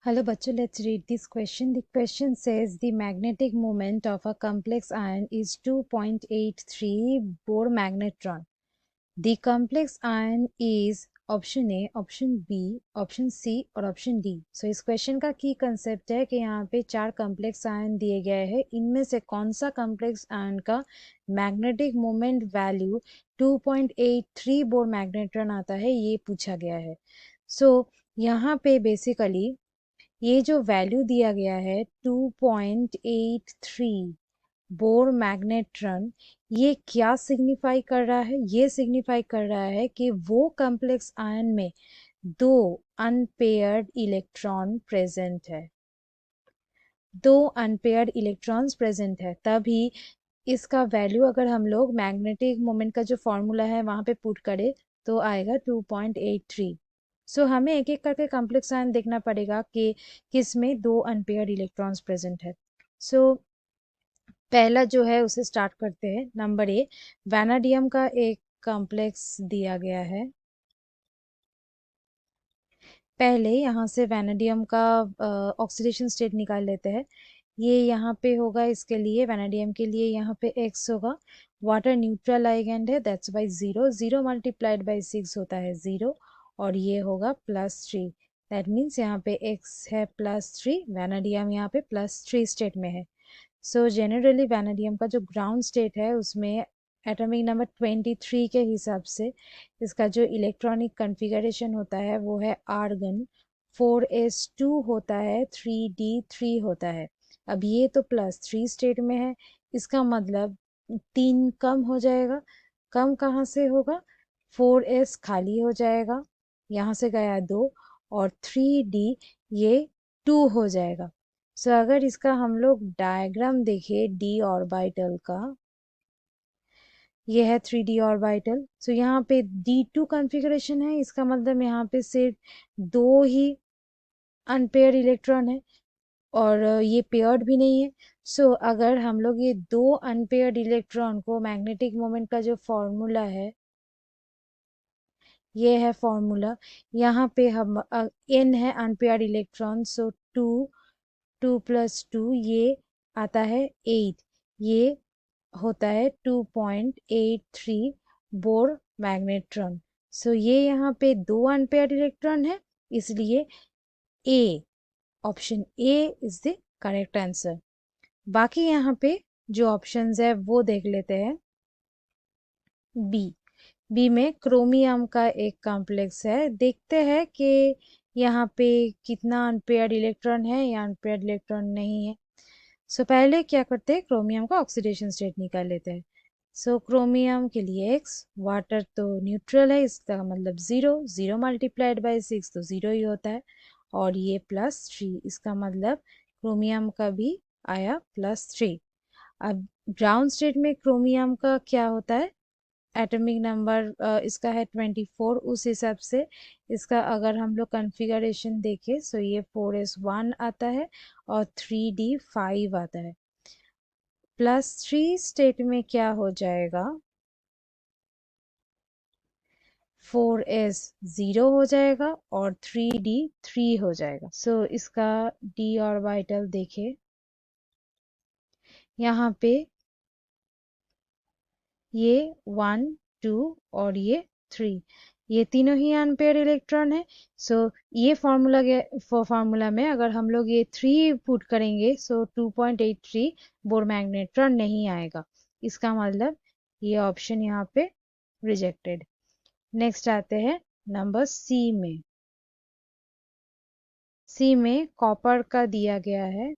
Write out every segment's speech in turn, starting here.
Hello, bachcho. Let's read this question. The question says the magnetic moment of a complex ion is 2.83 Bohr magnetron. The complex ion is option A, option B, option C और option D. So इस question का की concept है कि यहाँ पे 4 complex ion दिए गए हैं. इनमें से कौन सा कॉम्प्लेक्स आयन का magnetic moment value 2.83 bore magnetron आता है, ये पूछा गया है. सो यहाँ पे बेसिकली ये जो वैल्यू दिया गया है 2.83 बोर मैग्नेट्रॉन, ये क्या सिग्निफाई कर रहा है? ये सिग्निफाई कर रहा है कि वो कॉम्प्लेक्स आयन में 2 अनपेयर्ड इलेक्ट्रॉन प्रेजेंट है. 2 अनपेयर्ड इलेक्ट्रॉन्स प्रेजेंट है, तभी इसका वैल्यू अगर हम लोग मैग्नेटिक मोमेंट का जो फॉर्मूला है वहां पे पुट करें तो आएगा 2.83. सो हमें एक एक करके कॉम्प्लेक्स आयन देखना पड़ेगा कि किसमें 2 अनपेयर्ड इलेक्ट्रॉन्स प्रेजेंट है. सो पहला जो है उसे स्टार्ट करते हैं. नंबर ए, वैनाडियम का एक कॉम्प्लेक्स दिया गया है. पहले यहाँ से वैनाडियम का ऑक्सीडेशन स्टेट निकाल लेते हैं. ये यहाँ पे होगा, इसके लिए वैनाडियम के लिए यहाँ पे x होगा. वाटर न्यूट्रल लाइगेंड है, दैट्स बाई 0. 0 मल्टीप्लाइड बाई 6 होता है 0. और ये होगा +3. दैट मीन्स यहाँ पे x है +3, वैनाडियम यहाँ पे +3 स्टेट में है. सो जनरली वैनाडियम का जो ग्राउंड स्टेट है उसमें एटॉमिक नंबर 23 के हिसाब से इसका जो इलेक्ट्रॉनिक कॉन्फ़िगरेशन होता है वो है आर्गन. 4s2 होता है, 3d3 होता है. अब ये तो +3 स्टेट में है, इसका मतलब 3 कम हो जाएगा. कम कहाँ से होगा? 4s खाली हो जाएगा, यहाँ से गया 2, और 3d ये 2 हो जाएगा. सो अगर इसका हम लोग डायग्राम देखें डी ऑर्बिटल का, ये है 3d ऑर्बिटल. सो यहाँ पे d2 कॉन्फ़िगरेशन है, इसका मतलब यहाँ पे सिर्फ 2 ही अनपेयर्ड इलेक्ट्रॉन है और ये पेयर्ड भी नहीं है. सो अगर हम लोग ये 2 अनपेयर्ड इलेक्ट्रॉन को, मैग्नेटिक मोमेंट का जो फॉर्मूला है ये है फॉर्मूला. यहाँ पे हम n है अनपेयर्ड इलेक्ट्रॉन, सो 2 + 2 ये आता है 8. ये होता है 2.83 बोर मैग्नेट्रॉन. सो ये यहाँ पे 2 अनपेयर्ड इलेक्ट्रॉन है, इसलिए A, option A is the correct answer. बाकी यहाँ पे जो ऑप्शंस है वो देख लेते हैं. बी में क्रोमियम का एक कॉम्प्लेक्स है. देखते हैं कि यहाँ पे कितना अनपेयर्ड इलेक्ट्रॉन है या अनपेयर्ड इलेक्ट्रॉन नहीं है. सो पहले क्या करते हैं, क्रोमियम का ऑक्सीडेशन स्टेट निकाल लेते हैं. सो क्रोमियम के लिए x, वाटर तो न्यूट्रल है, इसका मतलब 0. 0 मल्टीप्लाइड बाई 6 तो 0 ही होता है, और ये +3, इसका मतलब क्रोमियम का भी आया +3. अब ग्राउंड स्टेट में क्रोमियम का क्या होता है? एटॉमिक नंबर इसका है 24. उस हिसाब से इसका अगर हम लोग कॉन्फ़िगरेशन देखें सो ये 4s1 आता है और 3d5 आता है. +3 स्टेट में क्या हो जाएगा? 4s 0 हो जाएगा और 3d3 हो जाएगा. सो इसका d ऑर्बिटल देखें, यहाँ पे ये 1 2 और ये 3, ये तीनों ही अनपेयर्ड इलेक्ट्रॉन है. सो ये फॉर्मूला में अगर हम लोग ये 3 पुट करेंगे सो 2.83 बोर मैग्नेट्रॉन नहीं आएगा. इसका मतलब ये ऑप्शन यहाँ पे रिजेक्टेड. नेक्स्ट आते हैं नंबर सी में. सी में कॉपर का दिया गया है.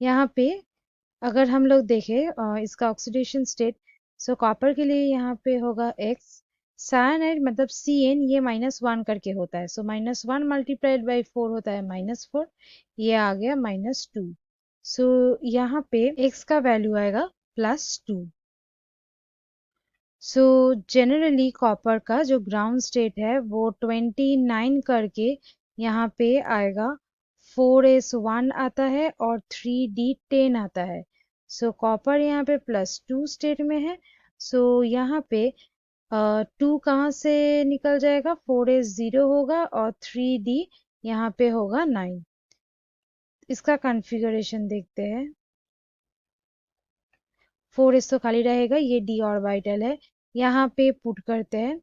यहाँ पे अगर हम लोग देखें इसका ऑक्सीडेशन स्टेट, सो कॉपर के लिए यहाँ पे होगा x. साइनाइड मतलब Cn, ये -1 करके होता है, सो -1 मल्टीप्लाइड बाई 4 होता है -4. ये आ गया -2. सो यहाँ पे x का वैल्यू आएगा +2. सो जनरली कॉपर का जो ग्राउंड स्टेट है वो 29 करके यहाँ पे आएगा. 4s1 आता है और 3d10 आता है. सो कॉपर यहाँ पे +2 स्टेट में है. सो यहाँ पे टू कहाँ से निकल जाएगा, 4s 0 होगा और 3d यहाँ पे होगा 9। इसका कॉन्फ़िगरेशन देखते हैं। 4s तो खाली रहेगा, ये d ऑर्बिटल है, यहाँ पे पुट करते हैं।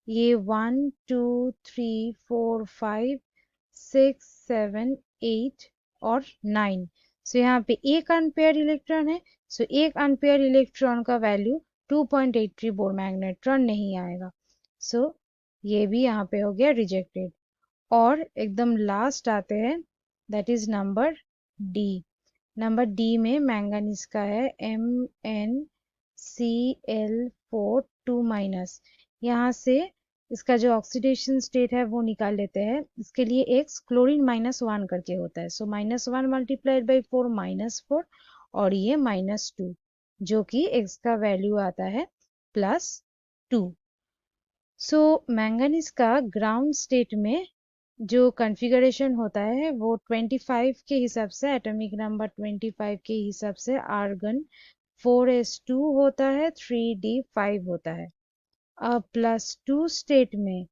ये 1 2 3 4 5 6 7 8 और 9। सो यहाँ पे एक अनपेयर इलेक्ट्रॉन है, सो एक अनपेयर इलेक्ट्रॉन का वैल्यू 2.83 बोर मैग्नेट्रॉन नहीं आएगा। सो ये भी यहाँ पे हो गया रिजेक्टेड। और एकदम लास्ट आते हैं, that is number D. Number D में मैंगनीज का है MnCl4 2-। यहाँ से इसका जो ऑक्सीडेशन स्टेट है वो निकाल लेते हैं। इसके लिए एक्स क्लोरीन -1 करके होता है, सो -1 मल्टीप्लाइड बाई 4 -4 और ये -2, जो कि एक्स का वैल्यू आता है +2। सो मैंगनीज का ग्राउंड स्टेट में जो कॉन्फ़िगरेशन होता है वो 25 के हिसाब से, एटॉमिक नंबर 25 के हिसाब से आर्गन 4s2 होता है, 3d5 होता है। अब +2 स्टेट में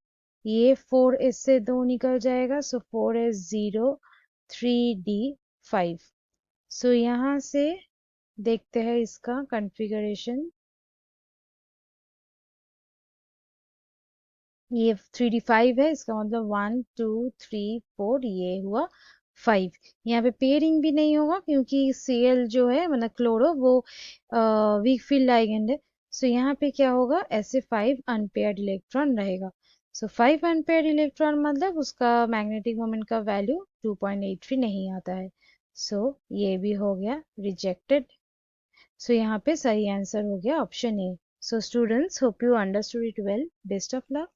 ये 4s से 2 निकल जाएगा, सो 4s 0 3d5। सो यहाँ से देखते हैं इसका कॉन्फ़िगरेशन। ये 3d5 है, इसका मतलब 1 2 3 4, ये हुआ 5। यहाँ पे पेयरिंग भी नहीं होगा क्योंकि Cl जो है मतलब क्लोरो वो वीक फील्ड लाइगेंड है। सो यहाँ पे क्या होगा, ऐसे 5 अनपेयर्ड इलेक्ट्रॉन रहेगा। सो 5 अनपेयर्ड इलेक्ट्रॉन मतलब उसका मैग्नेटिक मोमेंट का वैल्यू 2.83 नहीं आता है। सो ये भी हो गया रिजेक्टेड। सो यहाँ पे सही आंसर हो गया option A. So students, hope you understood it well. Best of luck.